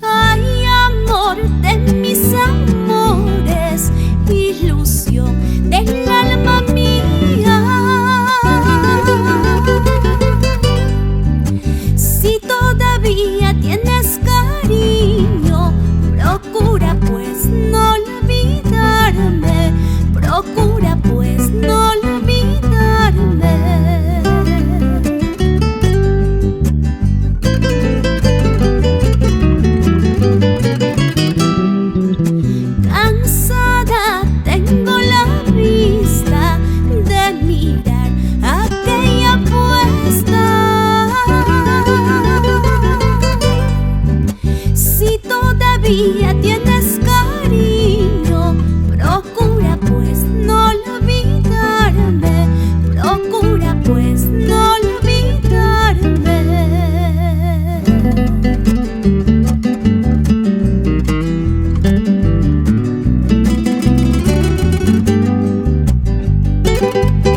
Ay, amor de mis amores, ilusión del alma mía. Si todavía tienes cariño, procura pues no olvidarme, procura pues no olvidarme. Cansada tengo la vista de mirar aquella puesta. Si todavía tienes cariño, procura pues no olvidarme, procura pues no olvidarme.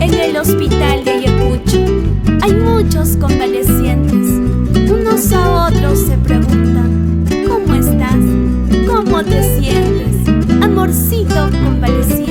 En el hospital de Ayacucho hay muchos convalecientes. Unos a otros se preguntan: ¿cómo estás? ¿Cómo te sientes, amorcito convaleciente?